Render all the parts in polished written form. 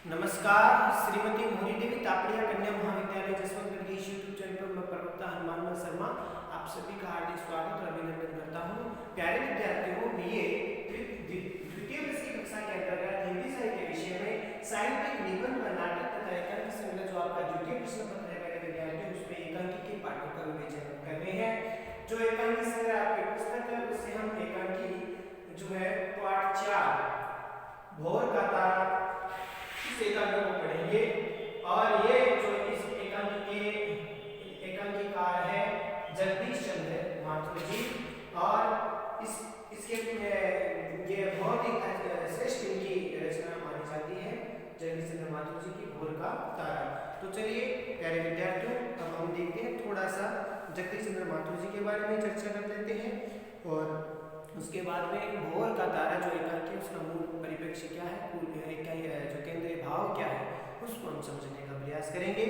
नमस्कार। श्रीमती मोहरी देवी तापड़िया कन्या महाविद्यालय जसवंतगढ़ के यूट्यूब चैनल पर मैं प्रवक्ता हनुमान शर्मा आप सभी का हार्दिक स्वागत और अभिनंदन करता हूँ। प्यारे विद्यार्थियों, बीए द्वितीय वर्ष की कक्षा के अंतर्गत हिंदी साहित्य विषय में साहित्यिक निबंध व नाटक तथा एकांकी संग्रह जो आपका द्वितीय प्रश्न पत्र है प्यारे विद्यार्थियों, उसमें एकांकी के पाठों का विवेचन कर रहे हैं। जो एकांकी संग्रह आपके पुस्तक है उससे हम एकांकी जो है पाठ 4 भोर का तारा इस एकांकी को पढ़ेंगे। और ये जो इस एकांकीकार है जगदीश चंद्र माथुर जी, और इसके ये बहुत ही श्रेष्ठ इनकी रचना मानी जाती है, जगदीश चंद्र माथुर जी की भोर का तारा। तो चलिए प्यारे विद्यार्थियों, अब हम देखते हैं थोड़ा सा जगदीश चंद्र माथुर जी के बारे में चर्चा कर लेते हैं, और उसके बाद में भोर का तारा जो एकांकी है उसका मूल परिप्रेक्ष्य क्या है, जो केंद्रीय भाव क्या है, उसको हम समझने का प्रयास करेंगे।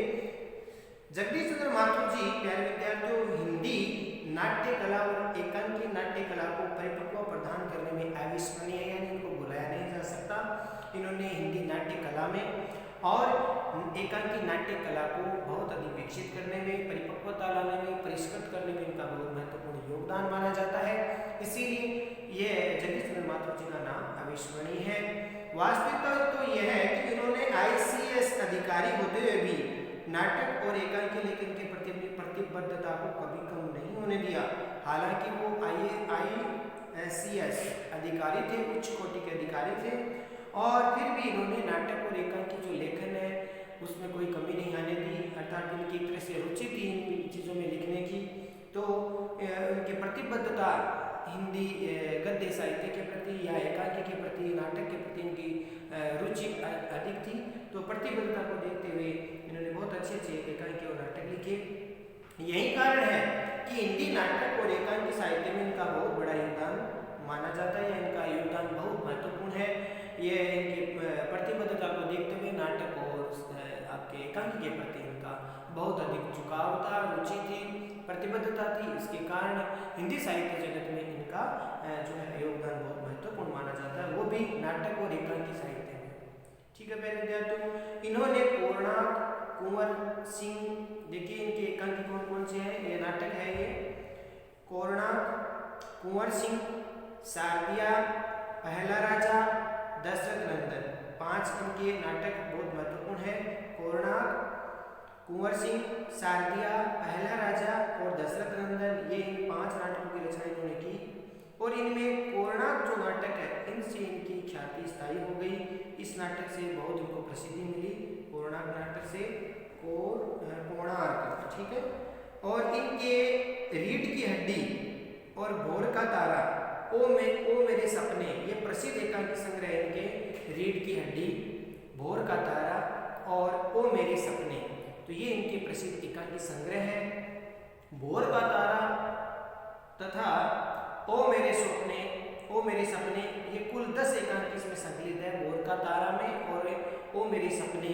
जगदीश चंद्र माथुर जी प्यारे विद्यार्थियों हिंदी नाट्य कला और एकांकी नाट्य कला को परिपक्व प्रदान करने में अविस्मरणीय है, यानी इनको भुलाया नहीं जा सकता। इन्होंने हिंदी नाट्य कला में और एकांकी नाट्य कला को बहुत अधिक विकसित करने में, परिपक्वता लाने में, परिष्कृत करने में इनका बहुत महत्वपूर्ण योगदान माना जाता है। इसीलिए यह जगदीश चंद्र माथुर जी का नाम अविस्मरणीय है। वास्तविकता तो यह है कि इन्होंने आईसीएस अधिकारी होते हुए भी नाटक और एकांकी लेखन के प्रति अपनी प्रतिबद्धता को कभी कम नहीं होने दिया। हालांकि वो आईसीएस अधिकारी थे, उच्च कोटि के अधिकारी थे, और फिर भी इन्होंने नाटक और एकांकी जो लेखन है उसमें कोई कमी नहीं आने दी। अर्थात इनकी एक तरह से रुचि थी इन चीज़ों में लिखने की, तो उनकी प्रतिबद्धता हिंदी गद्य साहित्य के प्रति या एकांकी के प्रति, नाटक के प्रति इनकी रुचि अधिक थी। तो प्रतिबद्धता को देखते हुए इन्होंने बहुत अच्छे एकांकी और नाटक लिखे। यही कारण है कि हिंदी नाटक और एकांकी साहित्य में इनका बहुत बड़ा योगदान माना जाता है, इनका योगदान बहुत महत्वपूर्ण है। ये इनकी प्रतिबद्धता को देखते हुए नाटक और आपके एकांकी के प्रति इनका बहुत अधिक झुकाव था, रुचि थी, प्रतिबद्धता थी। इसके कारण हिंदी साहित्य जगत में इनका जो है योगदान बहुत महत्वपूर्ण माना जाता है, वो भी नाटक और एकांकी साहित्य में। ठीक है प्यारे विद्यार्थियों, इन्होंने कोणार्क, कुंवर सिंह, देखिए इनके एकांकी कौन कौन से हैं, ये नाटक है, ये कोणार्क, कुंवर सिंह, शारदिया, पहला राजा, दशरथ नंदन, 5 इनके नाटक बहुत महत्वपूर्ण है। कोणार्क, कुंवर सिंह, शारदिया, पहला राजा और दशरथ नंदन, ये इन 5 नाटकों की रचना इन्होंने की। और इनमें कोणार्क जो नाटक है इनसे इनकी ख्याति स्थायी हो गई। इस नाटक से बहुत इनको प्रसिद्धि मिली, कोणार्क नाटक से, कोणार्क, ठीक है। और इनके रीढ़ की हड्डी और भोर का तारा, ओ मेरे सपने, ये प्रसिद्ध एकांकी संग्रह है इनके। रीढ़ की हड्डी, भोर का तारा और ओ मेरे सपने, तो ये इनके प्रसिद्ध एकांकी संग्रह है। भोर का तारा तथा ओ मेरे सपने, ये कुल 10 एकांकी इसमें संकलित है भोर का तारा में, और ओ मेरे सपने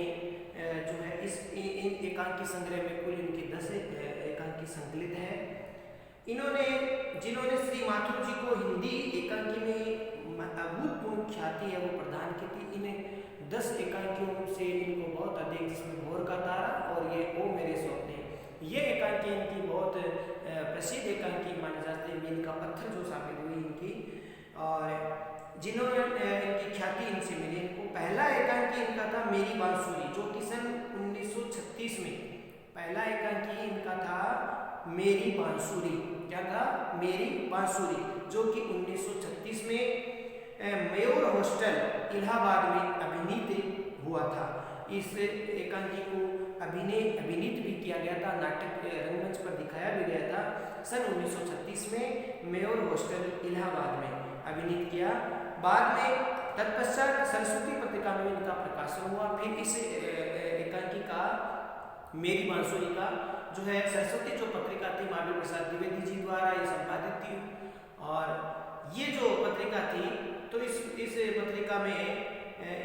जो है इस इन एकांकी संग्रह में कुल इनकी 10 एकांकी संकलित है। जिन्होंने श्री माथुर जी को हिंदी एकांकी में अभूतपूर्व ख्याति है वो प्रदान की थी। इन्हें 10 एकांकियों से इनको बहुत अधिक, जिसमें भोर का तारा और ये ओ मेरे सपने, ये एकांकी इनकी बहुत प्रसिद्ध एकांकी मानी जाती है, मील का पत्थर जो साबित हुई इनकी। और जिन्होंने इनकी ख्याति इनसे मिली, इनको पहला एकांकी इनका था मेरी बांसुरी, जो कि सन 1936 में पहला एकांकी इनका था मेरी बांसुरी। क्या था? मेरी बांसुरी, जो कि 1936 में मयूर हॉस्टल इलाहाबाद में अभिनीत हुआ था। इस एकांकी को अभिनीत भी किया गया था, नाटक रंगमंच पर दिखाया भी गया था। सन 1936 में मयूर हॉस्टल इलाहाबाद में अभिनीत किया। बाद में तत्पश्चात सरस्वती पत्रिका में इनका प्रकाशन हुआ। फिर इस एकांकी का, मेरी बांसुरी का जो है, सरस्वती जो पत्रिका थी महावीर प्रसाद द्विवेदी जी द्वारा ये संपादित थी। और ये जो पत्रिका थी, तो इस पत्रिका में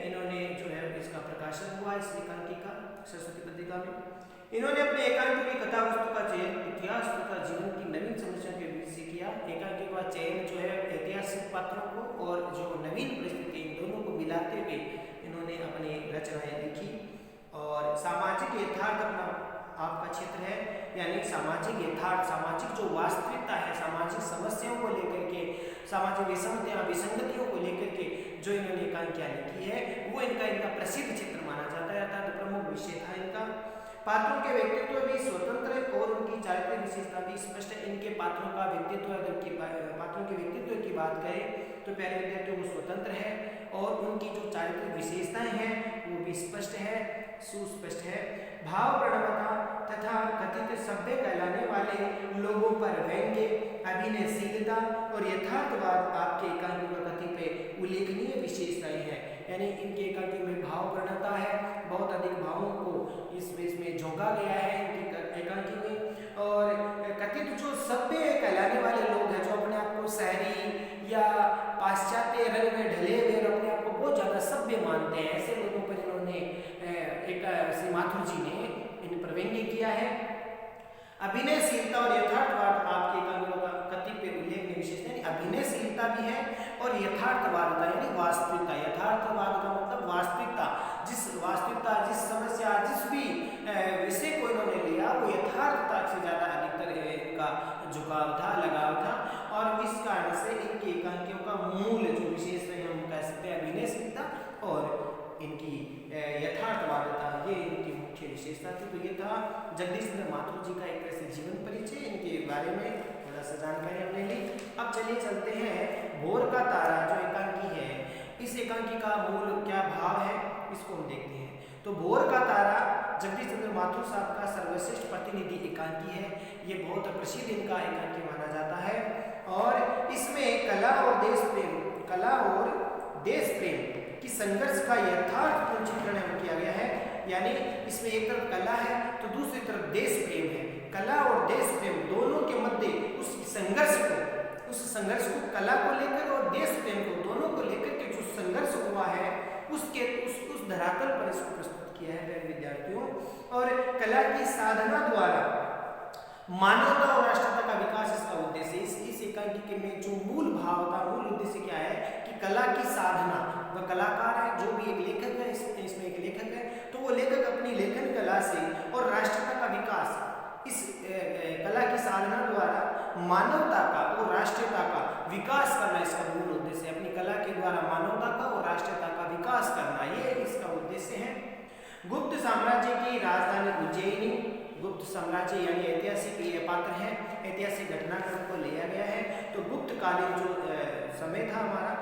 इन्होंने जो है इसका प्रकाशन हुआ, इस एकांकी का, सरस्वती पत्रिका में। इन्होंने अपने एकांकी की कथा वस्तु का चयन इतिहास तथा जीवन की नवीन समस्या के बीच से किया। एकांकी का चयन जो है ऐतिहासिक पात्रों को और जो नवीन परिस्थिति, इन दोनों को मिलाते हुए इन्होंने इन्होंने अपनी रचनाएं लिखी। और सामाजिक यथार्थ अपना आपका क्षेत्र है, यानी सामाजिक यथार्थ, सामाजिक जो वास्तविकता है, सामाजिक समस्याओं को लेकर के, सामाजिक विषमताएं विसंगतियों को लेकर के जो इन्होंने एकांकियां लिखी है वो इनका प्रसिद्ध चित्र माना जाता है, अर्थात प्रमुख विषय था इनका। पात्रों के व्यक्तित्व भी स्वतंत्र है और उनकी चारित्रिक विशेषता भी स्पष्ट है। इनके पात्रों का व्यक्तित्व, अगर पात्रों के व्यक्तित्व की बात करें तो प्यारे विद्यार्थियों वो स्वतंत्र है और उनकी जो चारित्रिक विशेषताएं हैं वो भी स्पष्ट है, सुस्पष्ट है। भाव प्रणवता तथा कथित सभ्य कहलाने वाले लोगों पर व्यंग्य, अभिनयशीलता और यथार्थवाद आपके एकांकियों का कतिपय उल्लेखनीय विशेषताएं हैं। यानी इनके एकांकियों में भाव प्रणता है, बहुत अधिक भावों को इसमें झोंका गया है इनकी एकांकी में। और कथित जो सभ्य कहलाने वाले लोग हैं, जो अपने आप को शहरी या पाश्चात्य रंग में ढले हुए और अपने आप को बहुत ज्यादा सभ्य मानते हैं, ऐसे लोगों पर इन्होंने श्री माथुर जी ने इन पर व्यंग्य किया है। अभिनयशीलता और यथार्थवाद आपके एकांकियों का कतिपय उल्लेखनीय विशेषता, यानी अभिनयशीलता भी है और यथार्थवादता यानी वास्तविकता। यथार्थवाद का मतलब वास्तविकता, जिस समस्या, जिस भी विषय को इन्होंने लिया वो यथार्थता से ज्यादा अधिकतर इनका झुकाव था, लगाव था। और इस कारण से इनके एकांकियों का मूल जो विशेषता हम कह सकते हैं अभिनयशीलता और इनकी यथार्थवादता, ये इनकी मुख्य विशेषता थी। तो ये था जगदीश चंद्र माथुर जी का एक तरह से जीवन परिचय, इनके बारे में थोड़ा सा जानकारी हमने ली। अब चलिए चलते हैं भोर का तारा जो एकांकी है, इस एकांकी का मूल क्या भाव है इसको हम देखते हैं। तो भोर का तारा जगदीश चंद्र माथुर साहब का सर्वश्रेष्ठ प्रतिनिधि एकांकी है। ये बहुत प्रसिद्ध इनका एकांकी माना जाता है और इसमें कला और देश प्रेम की संघर्ष का यथार्थपूर्ण चित्रण किया गया है। यानी इसमें एक तरफ कला है तो दूसरी तरफ देश प्रेम है। कला और देश प्रेम दोनों के मध्य उस संघर्ष को कला को लेकर और देश प्रेम को, दोनों को लेकर के जो संघर्ष हुआ है उस धरातल पर इसको प्रस्तुत किया है प्यारे विद्यार्थियों। और कला की साधना द्वारा मानवता और राष्ट्रता का विकास इसका उद्देश्य। इस एकांकी में जो मूल भाव था, मूल उद्देश्य क्या है कि कला की साधना, वह कलाकार है, जो भी एक लेखक है, इसमें एक लेखक है, तो वो लेखक अपनी लेखन कला से और राष्ट्रता का विकास, इस कला की साधना द्वारा मानवता का और राष्ट्रीयता का विकास करना इसका मूल उद्देश्य है। अपनी कला के द्वारा मानवता का और राष्ट्रीयता का विकास करना, ये इसका उद्देश्य है। गुप्त साम्राज्य की राजधानी उज्जैनी, गुप्त साम्राज्य यानी ऐतिहासिक ये पात्र है, ऐतिहासिक घटनाक्रम को लिया गया है। तो गुप्त कालीन जो समय था हमारा,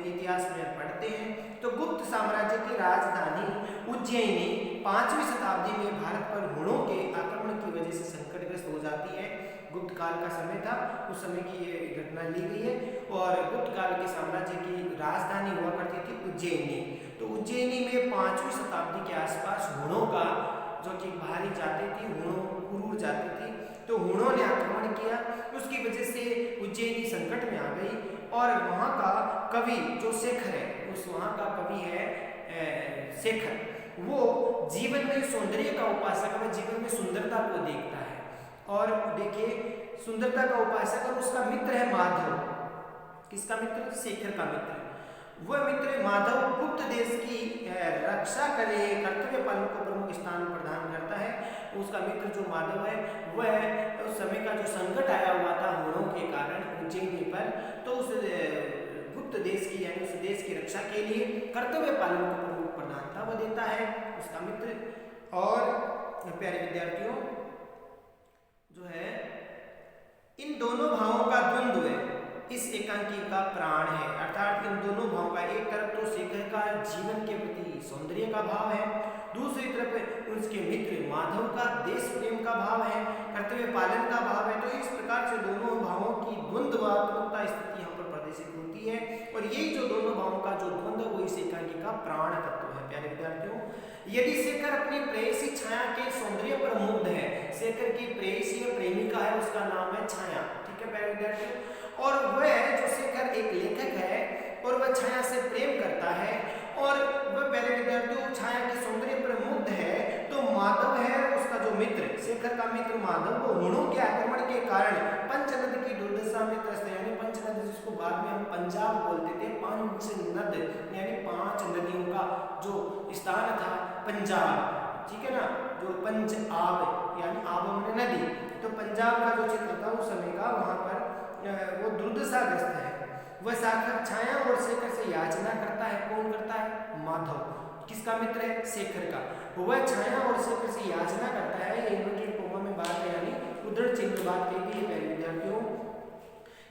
इतिहास में पढ़ते हैं तो गुप्त साम्राज्य की राजधानी उज्जैनी 5वीं शताब्दी में भारत पर हुणों के आक्रमण की वजह से संकटग्रस्त हो जाती है। गुप्त काल का समय था, उस समय की ये घटना ली गई है। और गुप्त काल के साम्राज्य की राजधानी हुआ करती थी उज्जैनी। तो उज्जैनी में 5वीं शताब्दी के आसपास हुणों का, जो कि बाहरी जाति थी, हुणों जाति थी, तो हुणों ने आक्रमण किया। उसकी वजह से उज्जैनी संकट में आ गई और वहाँ का कवि जो शेखर है, वहाँ का कवि है शेखर, वो जीवन में सौंदर्य का उपासक, वह जीवन में सुंदरता को देखता है। और देखिए सुंदरता का उपासक और उसका मित्र है माधव। किसका मित्र? शेखर का मित्र। वह मित्र माधव गुप्त देश की रक्षा करे, कर्तव्य पालन को प्रमुख स्थान प्रदान करता है। उसका मित्र जो माधव है वह उस समय का जो संकट आया हुआ था हुणों के कारण उज्जैनी पर, तो उस गुप्त देश की यानी उस देश की रक्षा के लिए कर्तव्य पालन को प्रमुख प्रधानता वह देता है उसका मित्र। और प्यारे विद्यार्थियों जो है इन दोनों भावों का द्वंद्व है इस एकांकी का प्राण है। अर्थात इन दोनों भावों का, एक तरफ तो शेखर का जीवन के प्रति सौंदर्य का भाव है, दूसरी तरफ उसके मित्र माधव का देश प्रेम का भाव है, कर्तव्य पालन का भाव है। तो इस प्रकार से दोनों भावों की द्वंद्वात्मकता स्थिति यहाँ पर प्रदर्शित होती है। और यही जो दोनों भावों का जो द्वंद्व वो इस एकांकी का प्राण तत्व है। प्यारे विद्यार्थियों, यदि शेखर अपनी प्रेयसी छाया के सौंदर्य पर मुग्ध है, शेखर की प्रेयसी या प्रेमिका है, उसका नाम है छाया, ठीक है प्यारे विद्यार्थियों, और वह जो शेखर एक लेखक है और वह छाया से प्रेम करता है और वह प्यारे विद्यार्थियों छाया के सौंदर्य पर मुग्ध है, तो माधव है उसका जो मित्र, शेखर का मित्र माधव, वो हुणों के आक्रमण के कारण पंचनद की दुर्दशा में त्रस्त है। यानी पंचनद जिसको जिसको बाद में हम पंजाब बोलते थे, पांच नद यानी 5 नदियों का जो स्थान था पंजाब, ठीक है ना, जो पंज आब यानी आब में नदी, तो पंजाब का जो चित्र था उस समय का, वहां पर वो दुर्दशाग्रस्त है। वह साकर छाया और शेखर से याचना करता है। कौन करता है? माधव। किसका मित्र है? शेखर का। वह छाया और शेखर से याचना करता है, ये इन्वर्टेड कोमा में बात है, यानी उद्धरण चिन्ह बात कही गई है विद्यार्थियों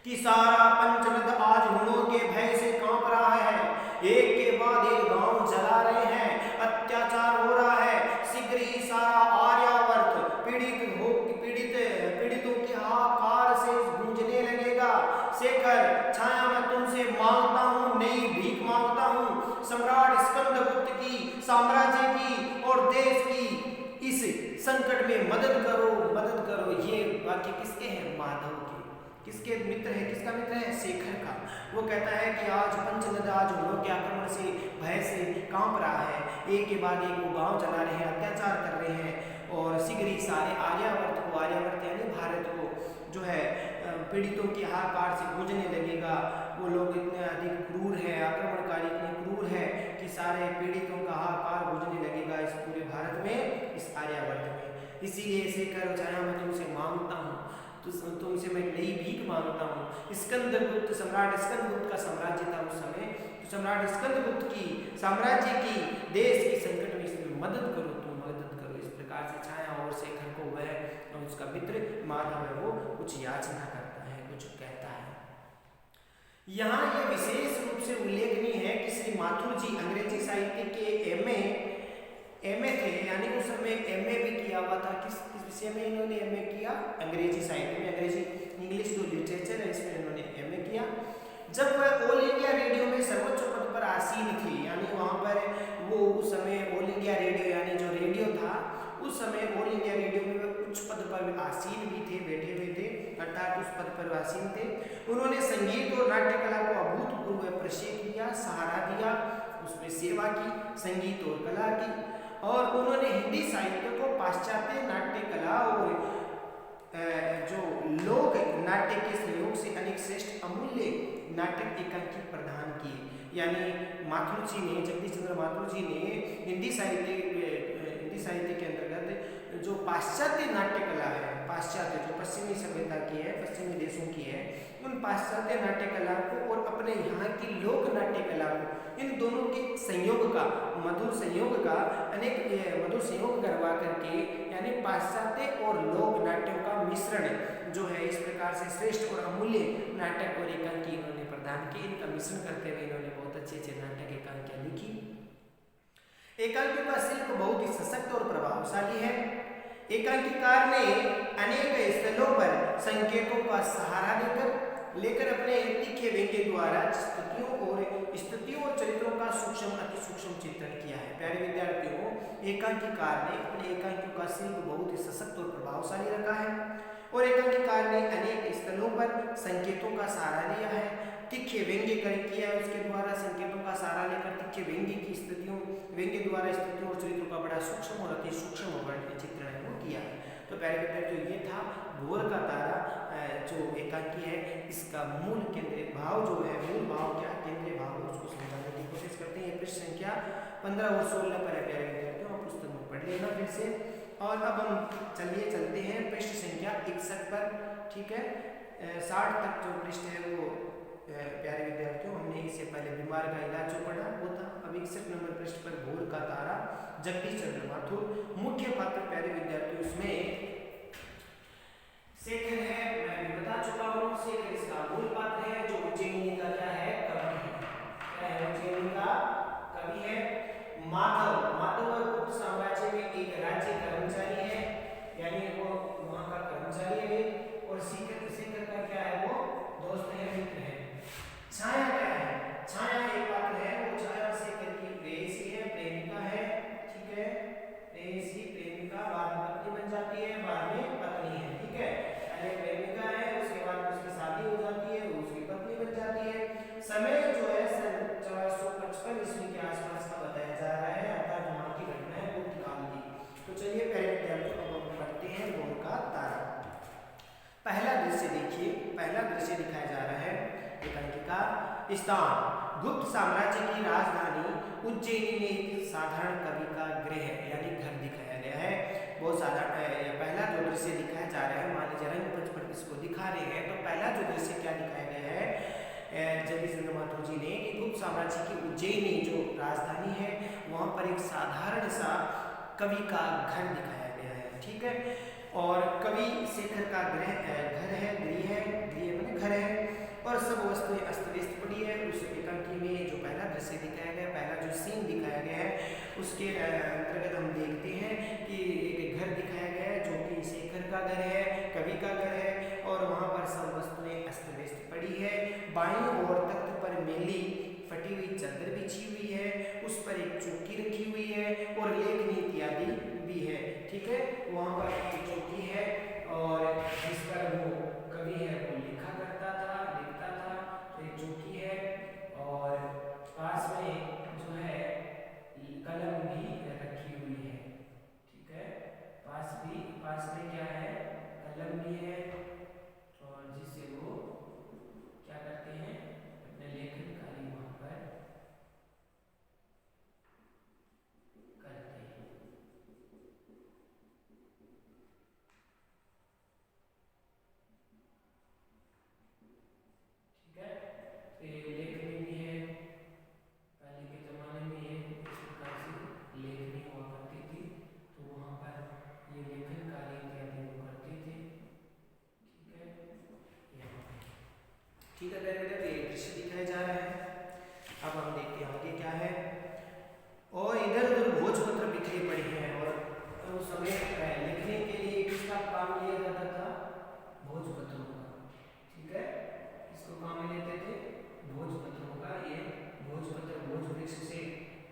कि सारा पंचनद आज हुणों के भय से कांप रहा है, एक के बाद एक गांव जला रहे हैं, अत्याचार हो रहा है, शीघ्र ही सारा आर्यावर्त पीड़ितों के हाहाकार से गूंजने लगेगा। शेखर, छाया, मैं तुमसे मांगता हूँ, नई भीख मांगता हूँ, सम्राट स्कंदगुप्त की, साम्राज्य की और देश की इस संकट में मदद करो, मदद करो। ये वाक्य किसके हैं? माधव के। किसके मित्र है? किसका मित्र है? शेखर का। वो कहता है कि आज पंचनद आज हुणों के आक्रमण से भय से कांप रहा है, एक के बाद एक वो गांव जला रहे हैं, अत्याचार कर रहे हैं, और शीघ्र ही सारे आर्यावर्त को, आर्यावर्त यानी भारत को जो है पीड़ितों के हाहाकार से गूंजने लगेगा। वो लोग इतने अधिक क्रूर है, आक्रमणकारी इतने क्रूर है कि सारे पीड़ितों का हाहाकार गूंजने लगेगा इस पूरे भारत में, इस आर्यावर्त में। इसीलिए शेखर, छाया, मैं तुमसे मांगता हूँ, तुमसे मैं नई भीख मांगता हूँ। स्कंदगुप्त, सम्राट स्कंदगुप्त का साम्राज्य था उस समय, तो सम्राट स्कंदगुप्त की साम्राज्य की, देश की संकट में इसमें मदद करो, तुम मदद करो। इस प्रकार से छाया और शेखर को वह और उसका मित्र माधव है वो कुछ याचना करता है, कुछ कहता है। यहाँ यह विशेष रूप से उल्लेखनीय है कि श्री माथुर जी अंग्रेजी साहित्य के एमए थे, यानी उस समय एमए भी किया हुआ था। किस विषय में इन्होंने एमए किया? अंग्रेजी साहित्य में, अंग्रेजी इंग्लिश जो लिटरेचर है इसमें इन्होंने एमए किया। जब वह ऑल इंडिया रेडियो में सर्वोच्च पद पर आसीन थे, यानी वहाँ पर वो उस समय ऑल इंडिया रेडियो यानी जो रेडियो था उस समय ऑल इंडिया रेडियो में वह उच्च पद पर आसीन भी थे, बैठे हुए थे, अर्थात उस पद पर आसीन थे। उन्होंने संगीत और नाट्य कला को अभूतपूर्व प्रशय किया, सहारा दिया, उसमें सेवा की, संगीत और कला की, और उन्होंने हिंदी साहित्य को पाश्चात्य नाट्य कला और जो लोक नाट्य के सहयोग से अनेक श्रेष्ठ अमूल्य नाटक एकांकी प्रदान किए। यानी माथुर जी ने, जगदीश चंद्र माथुर जी ने हिंदी साहित्य के अंतर्गत जो पाश्चात्य नाट्य कला है, पाश्चात्य जो पश्चिमी सभ्यता की है, पश्चिमी देशों की है, उन पाश्चात्य नाट्य कला को और अपने यहाँ की लोक नाट्य कला को, इन दोनों के संयोग का, मधुर संयोग का, अनेक मधुर संयोग करवा करके, यानी पाश्चात्य और लोक नाट्यों का मिश्रण जो है, इस प्रकार से श्रेष्ठ और अमूल्य नाटक और एकांकी इन्होंने प्रदान की। इनका मिश्रण करते हुए इन्होंने बहुत अच्छे अच्छे नाटक एकांकियां लिखी। एकांकियों का शिल्प बहुत ही सशक्त और प्रभावशाली है। एकांकीकार ने अनेक स्थलों पर संकेतों का सहारा लेकर अपने तीखे व्यंग्य द्वारा स्थितियों और चरित्रों का सूक्ष्म अति सूक्ष्म चित्रण किया है। प्यारे विद्यार्थियों, एकांकीकार ने अपने एकांकियों का शिल्प बहुत ही सशक्त और प्रभावशाली रखा है, और एकांकीकार ने अनेक स्थलों पर संकेतों का सहारा लिया है, तीखे व्यंग्य किया है, उसके द्वारा संकेतों का सहारा लेकर तीखे व्यंग्य द्वारा स्थितियों और चरित्रों का बड़ा सूक्ष्म और अति सूक्ष्म वर्णन चित्रण है वो किया है। तो प्यारे विद्यार्थियों, ये था भोर का तारा जो एकांकी है, इसका मूल केंद्रीय भाव जो है, मूल भाव क्या केंद्रीय भाव है, उसको समझाने की कोशिश करते हैं। ये पृष्ठ संख्या 15 और 16 पर है प्यारे विद्यार्थियों, आप पुस्तक में पढ़ लेना फिर से। और अब हम चलते हैं पृष्ठ संख्या 61 पर, ठीक है। 60 तक जो पृष्ठ है वो प्यारे विद्यार्थियों, हमने इससे पहले बीमार का इलाज जो पढ़ा वो था। अब 61 नंबर पृष्ठ पर भोर का तारा, जगदीश चंद्र माथुर। मुख्य पात्र प्यारे विद्यार्थियों इसमें शेखर है, मैं भी बता चुका हूँ। शेखर इसका मूल पात्र है, जो उज्जैनी का क्या है, कवि है। क्या है? उज्जैनी का कवि है। माधव गुप्त साम्राज्य में एक राज्य कर्मचारी है, यानी वो वहाँ का कर्मचारी है। और शेखर का क्या है, वो दोस्त है, मित्र है। छाया क्या है? छाया एक पात्र है, वो छाया शेखर की प्रेयसी है, प्रेमिका है, ठीक है। प्रेयसी, प्रेमिका, बाद में पत्नी बन जाती है, बाद में पत्नी है, ठीक है। पहले प्रेमिका है, उसके बाद उसकी शादी हो जाती है, वो उसकी पत्नी बन जाती है। समय जो है 1455 ईस्वी के आसपास का बताया जा रहा है, अर्थात वहाँ की घटना है गुप्त काल की। तो चलिए पहले विद्यार्थियों अब हम पढ़ते हैं भोर का तारा। पहला दृश्य देखिए, पहला का स्थान। गुप्त साम्राज्य की राजधानी उज्जैनी में एक साधारण कवि का गृह यानी घर दिखाया गया है। बहुत साधारण पहला जो दृश्य दिखाया जा रहा है, मान लीजिए रंगमंच पर इसको दिखा रहे हैं, तो पहला जो दृश्य क्या दिखाया गया है जगदीश चंद्र महतो जी ने कि गुप्त साम्राज्य की उज्जैनी जो राजधानी है वहाँ पर एक साधारण सा कवि का घर दिखाया गया है। ठीक है, और कवि शेखर का घर है, गृह माने घर है, और सब वस्तुएं अस्त व्यस्त पड़ी है। उस एकांकी में जो पहला दृश्य दिखाया गया, पहला जो सीन दिखाया गया है, उसके अंतर्गत हम देखते हैं कि एक घर दिखाया गया है जो कि शेखर का घर है, कवि का घर है, और वहाँ पर सब वस्तुएं अस्त व्यस्त पड़ी है। बाईं ओर तख्त पर मेली फटी हुई चादर बिछी हुई है, उस पर एक चौकी रखी हुई है और लेखनी इत्यादि भी है। ठीक है, वहाँ पर एक चौकी है और जिस पर वो कवि है वो लिखा करता था, लिखता था, तो एक चौकी है और पास में जो है कलम भी रखी हुई है। ठीक है, पास में क्या है, कलम भी है, और जिससे वो क्या करते हैं अपने लेखन कार्य वहाँ पर करते हैं। ठीक है, तो ये लेखनी भी है, पहले के जमाने में ये इस प्रकार से लेखनी हुआ करती थी, तो वहाँ पर ये लेखन कार्य इत्यादि वो करते थे। ठीक है, ठीक है, मेरे बेटे ये दृश्य दिखाया जा रहा है। अब हम देखते हैं आगे क्या है। और इधर उधर भोजपत्र बिखरे पड़े हैं, और उस समय लिखने के लिए किसका काम लिया जाता था, भोजपत्रों का। ठीक है, इसको काम में लेते थे भोजपत्रों का। ये भोजपत्र भोज वृक्ष से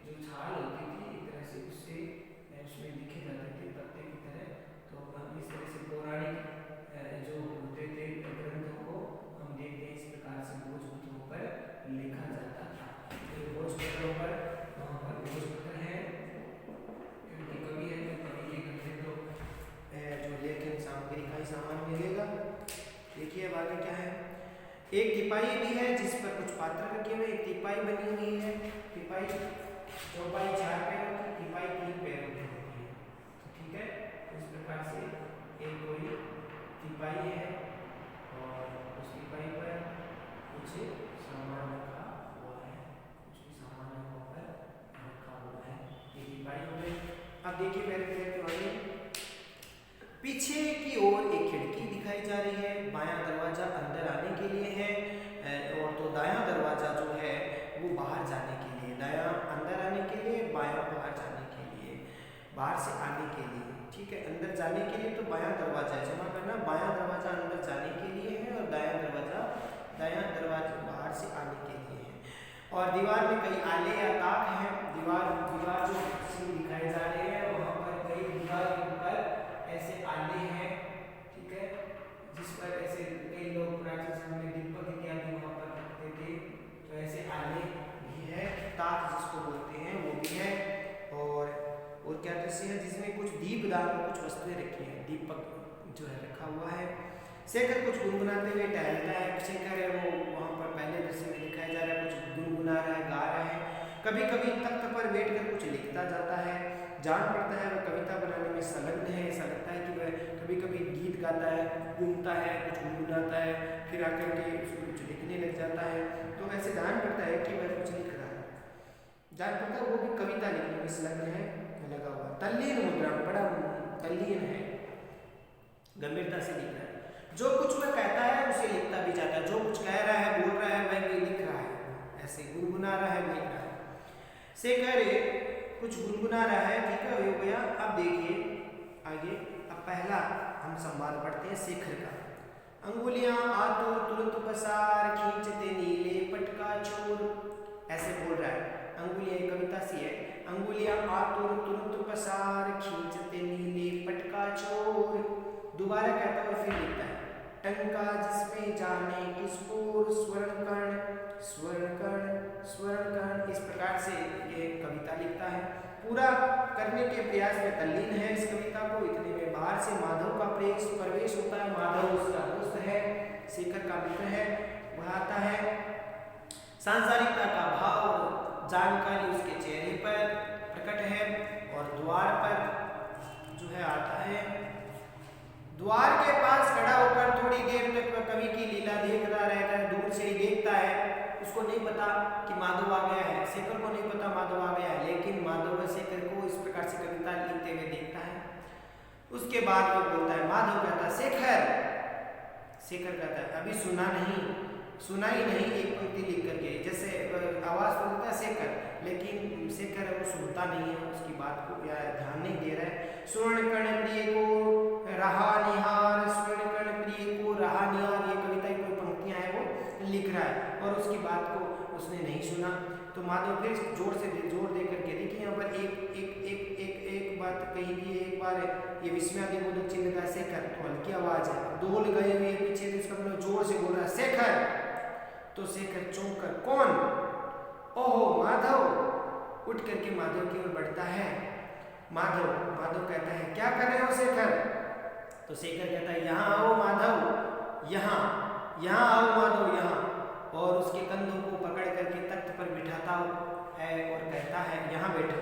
जो छाल होती थी एक तरह से उससे उसमें लिखे जाते थे पत्ते की तरह। तो हम इस तरह से पौराणिक जो होते थे ग्रंथों को हम देखते हैं इस प्रकार से भोजपत्रों पर लिखा जाता था। तो भोजपत्रों पर वहाँ पर भोजपत्र है क्योंकि कवि है, तो कवि के घर से तो जो लेखन सामग्री का ही सामान मिलेगा। देखिए अब आगे क्या है। एक टिपाई भी है जिस पर कुछ पात्र रखे हुए, एक टिपाई बनी हुई है। टिपाई चौपाई 4 पैरों की, टिपाई 3 पैरों की होती है। तो ठीक है, इस प्रकार से एक कोई टिपाई है और उस टिपाई पर कुछ सामान रखा हुआ है, कुछ भी सामान वहाँ पर रखा हुआ है। ये टिपाई हो गई। अब देखिए मेरे पीछे की ओर एक खिड़की दिखाई जा रही है। बायां दरवाजा अंदर आने के लिए है, और तो दायां दरवाजा जो है वो बाहर जाने के लिए, दायां अंदर आने के लिए, बायां बाहर जाने के लिए, बाहर से आने के लिए। ठीक है, अंदर जाने के लिए तो बायां दरवाजा जमा करना, बायां दरवाजा अंदर जाने के लिए है और दायां दरवाजा बाहर से आने के लिए है। और दीवार में कई आले या ताक हैं। दीवार जो सीन दिखाए जा रहे हैं वहाँ पर कई दीवार के ऊपर ऐसे आले हैं। ठीक है, जिस पर ऐसे कई लोग प्राचीन समय में दीपक इत्यादि वहाँ पर रखते थे, तो ऐसे आले भी है, ताक जिसको बोलते हैं वो भी है। और क्या दृश्य है जिसमें कुछ दीपदान और कुछ वस्तुएं रखी हैं, दीपक जो है रखा हुआ है। शेखर कुछ गुनगुनाते हुए टहलता है। शेखर है वो वहाँ पर पहले दृश्य में दिखाया जा रहा है, कुछ गुनगुना रहा है, गा रहा है। कभी कभी तख्त पर बैठकर कुछ लिखता जाता है। जान पड़ता है वह कविता बनाने में संलग्न है। ऐसा लगता है कि वह कभी कभी गीत गाता है, घूमता है, कुछ गुनगुनाता है, फिर आकर के उसको कुछ लिखने लग जाता है। तो ऐसे जान पड़ता है कि वह कुछ लिख रहा है, जान पड़ता है वो भी कविता लिखने में संलग्न है, लगा हुआ। तल्लीन मुद्रा, बड़ा तल्लीन है, गंभीरता से लिख रहा है। जो कुछ वह कहता है उसे लिखता भी जाता है, जो कुछ कह रहा है, बोल रहा है, वह भी लिख रहा है, ऐसे गुनगुना रहा है, लिख रहा है। शेखर कुछ गुनगुना रहा है। ठीक है, हो गया। अब देखिए आगे, अब पहला हम संवाद पढ़ते हैं शेखर का। अंगुलियां आतुर तुरंत पसार खींचते नीले पटका चोर, ऐसे बोल रहा है। अंगुलियां, कविता सी है। अंगुलियां आतुर तुरंत पसार खींचते नीले पटका चोर, दोबारा कहता है और फिर लिखता है। टंका जिसमें जाने किस ओर स्वर्ण कर्ण, इस प्रकार से ये कविता लिखता है। पूरा करने के प्रयास में तल्लीन है इस कविता को। इतने में बाहर से माधव का प्रवेश होता है। माधव उसका दोस्त है, शेखर का मित्र है, वह आता है सांसारिकता का भाव और जानकारी उसके चेहरे पर प्रकट है। और द्वार पर जो है आता है, द्वार के पास खड़ा होकर थोड़ी देर तक वह कवि की लीला देखता रहता है, दूर से ही देखता है। उसको नहीं पता कि माधव आ गया है, शेखर को नहीं पता माधव आ गया है, लेकिन माधव व शेखर को इस प्रकार से कविता लिखते हुए देखता है। उसके बाद वो बोलता है, माधव कहता है शेखर, शेखर कहता है अभी सुना ही नहीं एक पंक्ति लिख करके, जैसे आवाज तो देता है शेखर, लेकिन शेखर वो सुनता नहीं है, उसकी बात को या ध्यान नहीं दे रहा है। स्वर्ण कर्ण प्रिय को रहा निहार, स्वर्ण कर्ण प्रिय को रहा निहार, ये कविता की कोई पंक्तियां हैं वो लिख रहा है और उसकी बात को उसने नहीं सुना। तो माधव फिर जोर दे करके देखिए यहाँ पर एक बात कही गई है, एक बार ये विस्मयादिबोधक चिन्ह का शेखर, तो हल्की आवाज है, डोल गए हुए पीछे से उसका मतलब जोर से बोल रहा है शेखर। तो शेखर चौंक कर कौन, ओहो माधव, उठ करके माधव की ओर बढ़ता है। माधव कहता है क्या कर रहे हो शेखर? तो शेखर कहता है यहाँ आओ माधव, यहाँ आओ माधव, यहाँ। और उसके कंधों को पकड़ करके तख्त पर बिठाता है और कहता है यहाँ बैठो।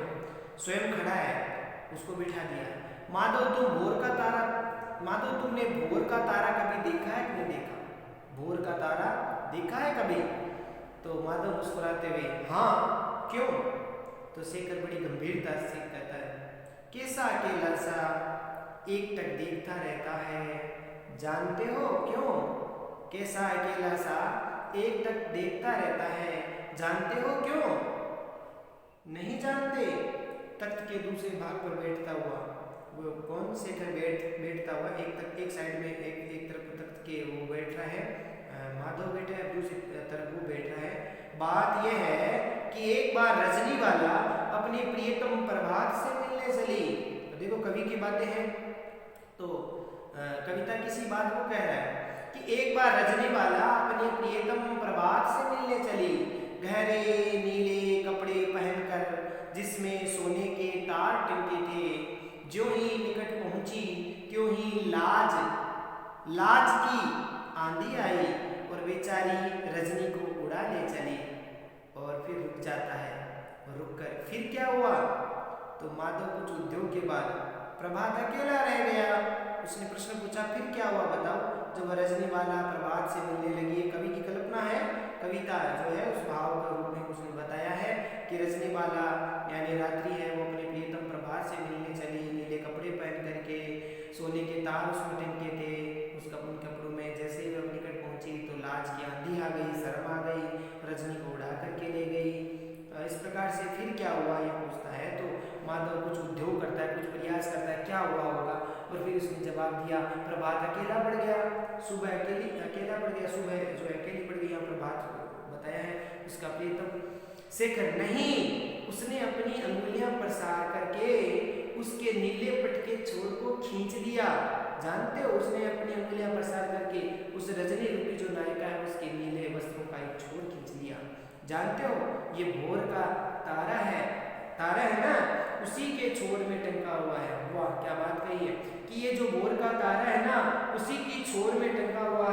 स्वयं खड़ा है, उसको बिठा दिया। माधव तुमने भोर का तारा कभी देखा है कि नहीं देखा? भोर का तारा देखा है कभी? तो माधव मुस्कुराते हुए हाँ, क्यों? तो शेखर बड़ी गंभीरता से कहता है कैसा अकेला सा एकटक देखता रहता है, जानते हो क्यों? कैसा अकेला सा एकटक देखता रहता है, जानते हो क्यों? नहीं जानते। तख्त के दूसरे भाग पर बैठता हुआ, वो कौन? शेखर बैठता हुआ एक साइड में, एक तरफ तख्त के वो बैठ रहा है, माधव बैठा है, दूसरी तरफ वो बैठ रहा है। बात यह है कि एक बार रजनी वाला अपने प्रियतम प्रभात से मिलने चली। तो देखो कवि की बातें हैं, तो कविता किसी बात को कह रहा है कि एक बार रजनी वाला अपने प्रियतम प्रभात से मिलने चली, गहरे नीले कपड़े पहनकर जिसमें सोने के तार टिमके थे। जो ही निकट पहुंची त्यों ही लाज की आंधी आई और बेचारी रजनी को उड़ा ले चली। और फिर रुक जाता है, और रुक कर फिर क्या हुआ? तो माधव कुछ उद्योग के बाद प्रभात अकेला रह गया। उसने प्रश्न पूछा फिर क्या हुआ बताओ? जब रजनी वाला प्रभात से मिलने लगी, कवि की कल्पना है, कविता जो है उस भाव के रूप में उसने बताया है कि रजनी वाला यानी रात्रि है वो अपने प्रियतम प्रभात से मिलने चली, नीले कपड़े पहन करके, सोने के तार उसमें टंके थे, उन कपड़ों में जैसे ही वह निकट पहुंची तो लाज की आंधी आ गई, शर्म आ गई, रजनी को उड़ा करके ले गई। इस प्रकार से फिर क्या हुआ ये पूछता है, तो माधव कुछ उद्योग करता है, कुछ प्रयास करता है क्या हुआ होगा, और फिर उसने जवाब दिया प्रभात अकेला बढ़ गया, सुबह अकेला बढ़ गया, सुबह जो अकेली बढ़ गई, यहाँ प्रभात बताया है उसका प्रियतम शेखर नहीं, उसने अपनी अंगुलियां प्रसार करके उसके नीले पट के छोर को खींच दिया। जानते हो, उसने अपनी अंगुलियां प्रसार करके उस रजनी रूपी जो नायिका है उसके नीले वस्त्रों का एक छोर खींच लिया। जानते हो, ये भोर का तारा है ना, उसी के छोर में टंका हुआ है। वाह, क्या बात कही है कि ये जो भोर का तारा है ना, उसी की छोर में टंका हुआ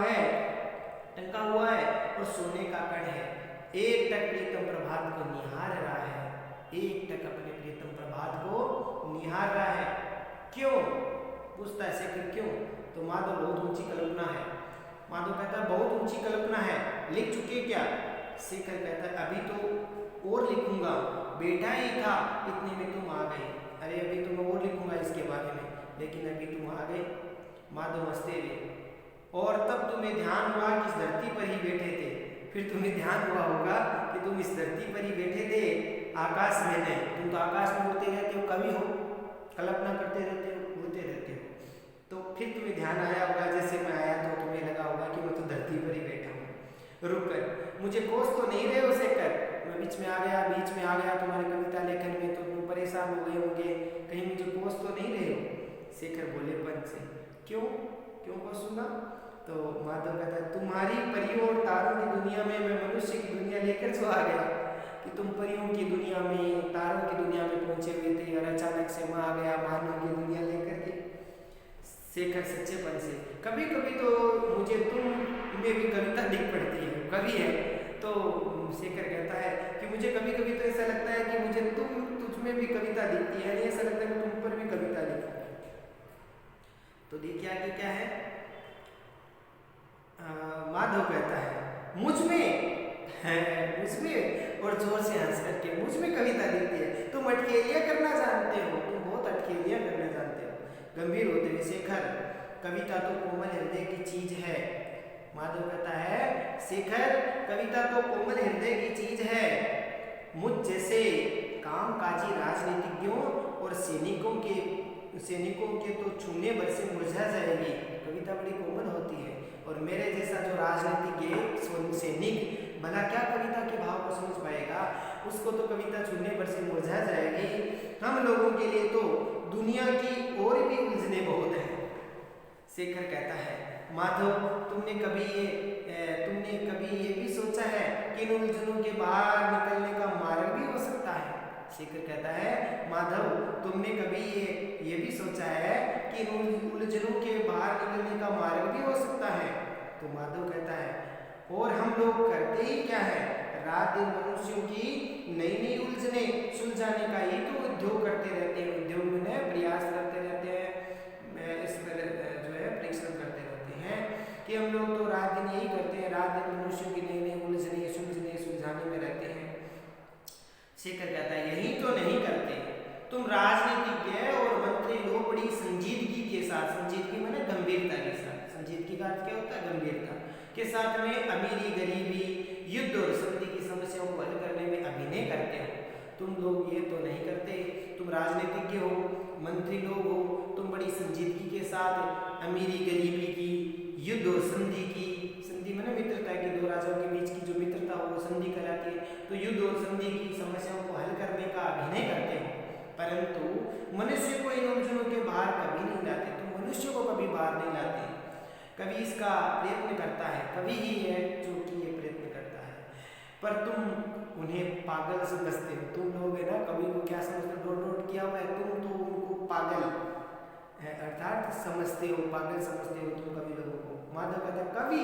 है और सोने का कण है। एक टक प्रीतम प्रभात को निहार रहा है, एक टक अपने प्रीतम प्रभात को निहार रहा है। क्यों पूछता है शेखर, क्यों? तो माधव बहुत ऊंची कल्पना है। माधव कहता है बहुत ऊंची कल्पना है, लिख चुके क्या? शेखर कहता है अभी तो और लिखूंगा, बैठा ही था इतने में तुम आ गए। अरे अभी तो मैं और लिखूंगा इसके बारे में, लेकिन अभी तुम आ गए। माधव हंसते हुए, और तब तुम्हें ध्यान हुआ कि इस धरती पर ही बैठे थे। फिर तुम्हें ध्यान हुआ होगा कि तुम इस धरती पर ही बैठे थे, आकाश में नहीं। तुम तो आकाश में उड़ते रहते हो, कवि हो, कल्पना करते रहते हो, उड़ते रहते हो। तो फिर तुम्हें ध्यान आया होगा, जैसे मैं आया तो तुम्हें लगा होगा कि मैं तो धरती पर ही बैठा हूँ। रुक कर मुझे कोस तो नहीं रहे हो शेखर, मैं बीच में आ गया तुम्हारी कविता लेखन में, तो तुम परेशान हो गए होंगे, कहीं मुझे कोस तो नहीं रहे हो? शेखर बोले पंच से, क्यों कोसूंगा? तो माधव कहता है तुम्हारी परियों और तारों की दुनिया में मैं मनुष्य की दुनिया लेकर जो आ गया, कि तुम परियों की दुनिया में, तारों की दुनिया में पहुंचे हुए थे और अचानक से मैं आ गया मानव की दुनिया लेकर के। शेखर सच्चेपन से, कभी कभी तो मुझे तुम में भी कविता दिख पड़ती है, कवि है तो तो शेखर कहता है कि मुझे कभी कभी तो ऐसा लगता है कि मुझे तुझ में भी कविता दिखती है, ऐसा लगता है कि तुम पर भी कविता लिखी। तो देखिए आगे क्या है, माधव कहता है मुझ में और जोर से हंस करके मुझ में कविता दिखती है, तुम अटखेलियां करना जानते हो, तुम बहुत अटखेलियां करना जानते हो। गंभीर होते हुए शेखर, कविता तो कोमल हृदय की चीज है। माधव कहता है शेखर, कविता तो कोमल हृदय की चीज है, मुझ जैसे कामकाजी राजनीतिज्ञों और सैनिकों के तो छूने भर से मुरझा जाएगी। कविता बड़ी कोमल होती है और मेरे जैसा जो राजनीतिज्ञ सैनिक भला क्या कविता के भाव को समझ पाएगा, उसको तो कविता छूने पर से मुरझा जाएगी। हम लोगों के लिए तो दुनिया की और भी उलझने बहुत हैं। शेखर कहता है माधव, तुमने कभी ये भी सोचा है कि इन उलझनों के बाहर निकलने का मार्ग भी हो सकता है। शेखर कहता है माधव, तुमने कभी ये भी सोचा है कि इन उलझनों के बाहर निकलने का मार्ग भी हो सकता है। तो माधव कहता है और हम लोग करते ही क्या है, रात दिन मनुष्यों की नई नई उलझने सुलझाने का ही तो उद्योग करते रहते हैं। उद्योग में प्रयास करते रहते हैं, इस पर जो है परिश्रम करते रहते हैं कि हम लोग तो रात दिन यही करते हैं, रात दिन मनुष्यों की नई नई उलझने सुलझाने में रहते हैं। शेखर कहता है यही तो नहीं करते, तुम राजनीतिज्ञ और मंत्री लोग बड़ी संजीदगी के साथ, संजीदगी माने गंभीरता के साथ, संजीदगी का अर्थ क्या होता है, गंभीरता के साथ में अमीरी गरीबी युद्ध और संधि की समस्याओं को हल करने में अभिनय करते हो। तुम लोग ये तो नहीं करते, तुम राजनीतिज्ञ हो, मंत्री लोग हो, तुम बड़ी संजीदगी के साथ अमीरी गरीबी की, युद्ध और संधि की, संधि माने मित्रता की, दो राजाओं के बीच की जो मित्रता हो वो संधि कहलाती है, तो युद्ध और संधि की समस्याओं को हल करने का अभिनय करते हो, परंतु मनुष्य को इन उलझनों के बाहर कभी नहीं लाते। तुम मनुष्य को कभी बाहर नहीं लाते, कभी इसका प्रयत्न करता है, कभी ही है जो कि ये प्रयत्न करता है, पर तुम उन्हें पागल समझते हो। तुम लोग है ना कभी को क्या समझते हो, नोट किया हुआ है, तुम तो उनको पागल है अर्थात समझते हो, पागल समझते हो तुम कभी लोगों को। माधव कहता है कभी,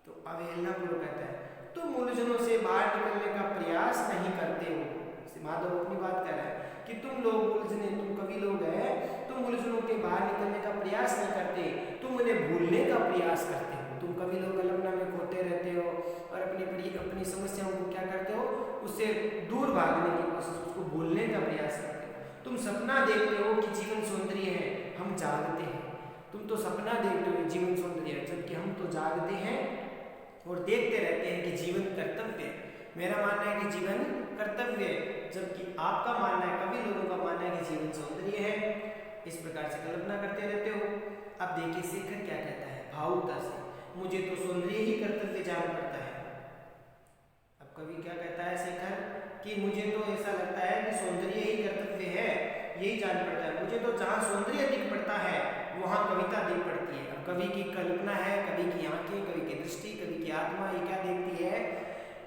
तो अवहेलना पूर्वक कहता है तुम उलझनों से बाहर निकलने का प्रयास नहीं करते हो। माधव अपनी बात कर रहा है कि तुम लोग उलझने, तुम कभी लोग हैं, तुम उलझनों के बाहर निकलने का प्रयास नहीं करते, तुम उन्हें भूलने का प्रयास करते हो। तुम कभी लोग कल्पना में खोते रहते हो और अपनी समस्याओं को क्या करते हो, उससे दूर भागने की कोशिश, उसको भूलने का प्रयास करते हो। तुम सपना देखते हो कि जीवन सौंदर्य है, हम जागते हैं। तुम तो सपना देखते हो जीवन सौंदर्य है, जबकि हम तो जागते हैं और देखते रहते हैं कि जीवन कर्तव्य है। मेरा मानना है कि जीवन कर्तव्य है, जबकि आपका मानना है, कभी लोगों का मानना है कि जीवन सौंदर्य है। इस प्रकार से कल्पना करते रहते हो। अब देखिए शेखर क्या कहता है भावुकता से, मुझे तो सौंदर्य ही कर्तव्य जान पड़ता है। अब कवि क्या कहता है शेखर कि मुझे तो ऐसा लगता है कि सौंदर्य ही कर्तव्य है, यही जान पड़ता है। मुझे तो जहाँ सौंदर्य दिख पड़ता है वहाँ कविता दिख पड़ती है। अब कवि की कल्पना है, कवि की आंखें, कवि की दृष्टि, कवि की आत्मा ये क्या देखती है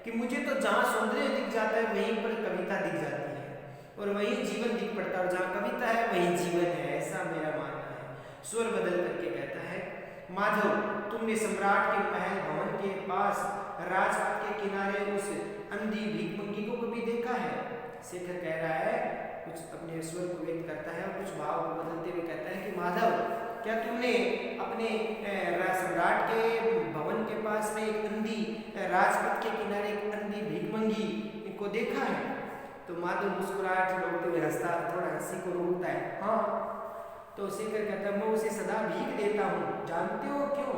कि मुझे तो जहाँ सौंदर्य दिख जाता है वहीं पर कविता दिख जाती है और वहीं जीवन दिख पड़ता है, और जहाँ कविता है वहीं जीवन है, ऐसा मेरा मानना है। स्वर बदल करके कहता है माधव, तुमने सम्राट के महल भवन के पास राजपथ के किनारे उस अंधी भीखमंगी को कभी देखा है? शेखर कह रहा है, कुछ अपने स्वर को व्यक्त करता है और कुछ भाव को बदलते हुए कहता है कि माधव, क्या तुमने अपने सम्राट के भवन के पास में एक अंधी, राजपथ के किनारे एक अंधी भीखमंगी को देखा है? तो माधव मुस्कुराहट रोकते हुए हंसता, थोड़ा हंसी को रोकता है। हाँ। तो शेखर कहता है मैं उसे सदा भीख देता हूँ, जानते हो क्यों?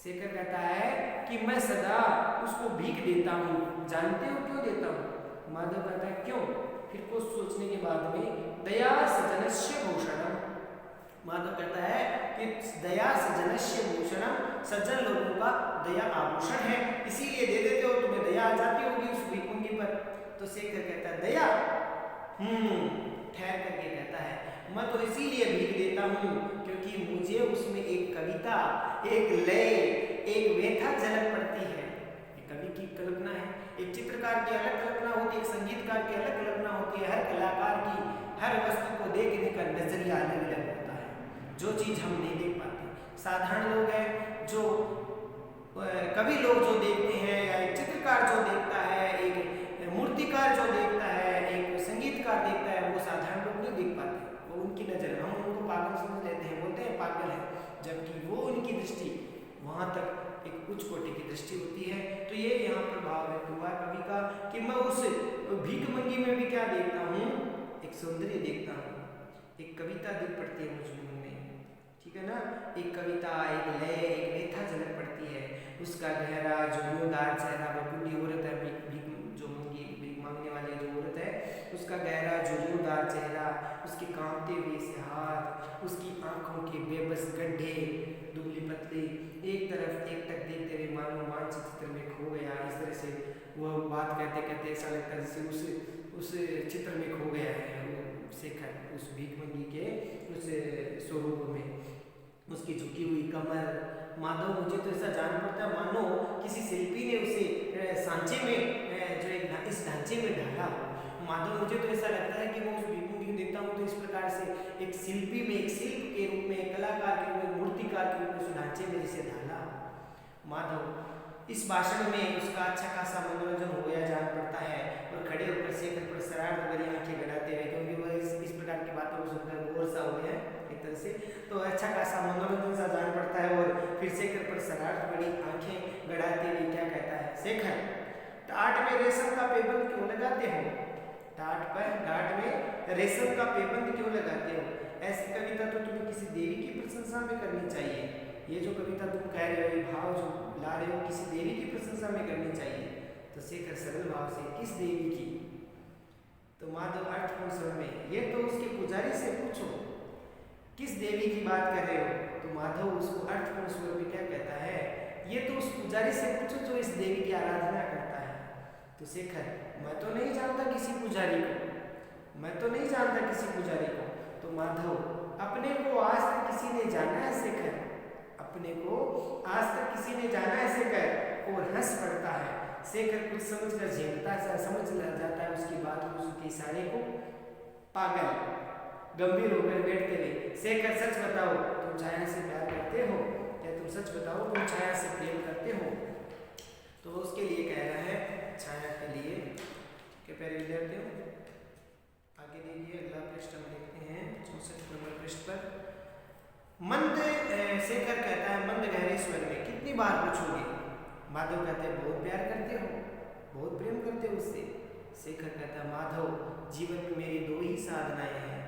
शेखर कहता है कि मैं सदा उसको भीख देता हूँ, जानते हो क्यों देता हूँ? माधव कहता है क्यों? फिर कुछ सोचने के बाद में दया सजनस्य भूषणम, माधव कहता है कि दया सजनस्य भूषणम, सज्जन लोगों का दया आभूषण है, इसीलिए दे देते हो, तुम्हें दया आ जाती होगी उस भीखमंगी पर। तो शेखर कहता है दया, ठहर करके कहता है मैं तो इसीलिए भीख देता हूँ क्योंकि मुझे उसमें एक कविता, एक लय, एक व्यथा झलक पड़ती है। कवि की कल्पना है, एक चित्रकार की अलग कल्पना होती है, एक संगीतकार की अलग कल्पना होती है, हर कलाकार की हर वस्तु को देखने का नजरिया अलग अलग होता है, जो चीज़ हम नहीं देख पाते। साधारण लोग हैं जो कवि लोग जो देखते हैं या एक चित्रकार जो देखता है, एक मूर्तिकार जो देखता है, एक संगीतकार देखता है, वो साधारण लोग नहीं देख पाते। वो उनकी नज़र, हम उनको पागल समझ लेते हैं, बोलते हैं पागल है, जबकि वो उनकी दृष्टि वहाँ तक एक उच्च कोटि की दृष्टि होती है। तो ये यहाँ पर भाव व्यक्त हुआ कवि का कि मैं उस भीखमंगी में भी क्या देखता हूँ, एक सौंदर्य देखता हूँ, एक कविता दिख पड़ती है मुझ मन में, ठीक है ना, एक कविता, एक लय, एक व्यथा झलक पड़ती है। उसका गहरा जुनूनदार चेहरा, वो बूढ़ी औरत है, भीख मांगने वाली जो औरत है, उसका गहरा जुनूनदार चेहरा, उसके कांपते हुए से हाथ, उसकी आंखों के बेबस गड्ढे, दुबली पतली, एक तरफ एक तक देखते हुए मानो मानसिक चित्र में खो गया। इस तरह से वो बात कहते कहते ऐसा लगता है जैसे उस चित्र में खो गया है वो शेखर, उस भीखमंगी के उस स्वरूप में, उसकी झुकी हुई कमर। माधव, मुझे तो ऐसा जान पड़ता है मानो किसी शिल्पी ने उसे सांचे में जो एक इस ढांचे में ढाला हो। माधव, मुझे तो ऐसा लगता है कि मैं उस भीखमंगी को देखता हूँ तो इस प्रकार से एक शिल्पी में, एक शिल्प के रूप में, एक कलाकार के रूप में, मूर्तिकार के रूप में उस ढांचे में जिसे ढाला हो। माधव इस भाषण में उसका अच्छा खासा मनोरंजन हो गया जान पड़ता है, और खड़े होकर शेखर पर शरारत भरी आंखें गड़ाते हुए, क्योंकि वह इस प्रकार की बातों को सुनकर बोर सा हो गया एक तरह से, तो अच्छा खासा मनोरंजन सा जान पड़ता है। और फिर शेखर पर शरारत भरी आंखें गड़ाते हुए क्या कहता है, शेखर, टाट में रेशम का पेबंद क्यों लगाते हो? टाट में रेशम का पेबंद क्यों लगाते हो? ऐसी कविता तो तुम्हें किसी देवी की प्रशंसा में करनी चाहिए। ये जो कविता तुम कह रहे हो, ये भाव जो ला रहे हो, किसी देवी की प्रशंसा में करनी चाहिए। तो शेखर सरल भाव से, किस देवी की? तो माधव अर्थपूर्ण स्वर में, ये तो उसके पुजारी से पूछो किस देवी की बात कर रहे हो। तो माधव उसको अर्थपूर्ण स्वर में क्या कहता है, ये तो उस पुजारी से पूछो जो इस देवी की आराधना करता है। तो शेखर, मैं तो नहीं जानता किसी पुजारी को, मैं तो नहीं जानता किसी पुजारी को। तो माधव, अपने को आज तक किसी ने जाना है शेखर, अपने को आज तक किसी ने जाना है शेखर। और हंस पड़ता है शेखर, कुछ समझ कर झेलता है, समझ जाता है उसकी बात को, उसके इशारे को। पागल, गंभीर होकर बैठते हुए, शेखर सच बताओ तुम छाया से प्यार करते हो क्या? तुम सच बताओ तुम छाया से प्रेम करते हो? तो वो उसके लिए कह रहा है, छाया के लिए के प्यारे विद्यार्थियों आगे देखिए, अगला पृष्ठ हम देखते हैं 64 नंबर पृष्ठ पर। मंद, शेखर कहता है मंद गहरे स्वर में, कितनी बार पूछोगे? माधव कहते हैं बहुत प्यार करते हो, बहुत प्रेम करते हो उससे। शेखर कहता है माधव, जीवन में मेरी दो ही साधनाएं हैं,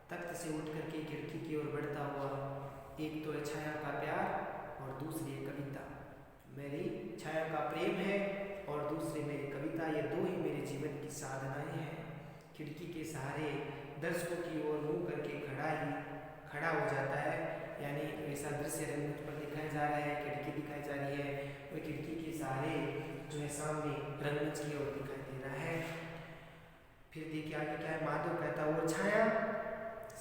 तख्त से उठ करके खिड़की की ओर बढ़ता हुआ, एक तो है छाया का प्यार और दूसरी है कविता। मेरी छाया का प्रेम है और दूसरी मेरी कविता, ये दो ही मेरे जीवन की साधनाएं हैं। खिड़की के सहारे दर्शकों की ओर मुंह करके खड़ा हो जाता है, यानी ऐसा दृश्य रंगमंच पर दिखाया जा रहा है, खिड़की दिखाई जा रही है, वो खिड़की के सहारे जो है सामने रंगमंच की ओर दिखाई दे रहा है। फिर देखिए आगे क्या है, माधव कहता वो छाया,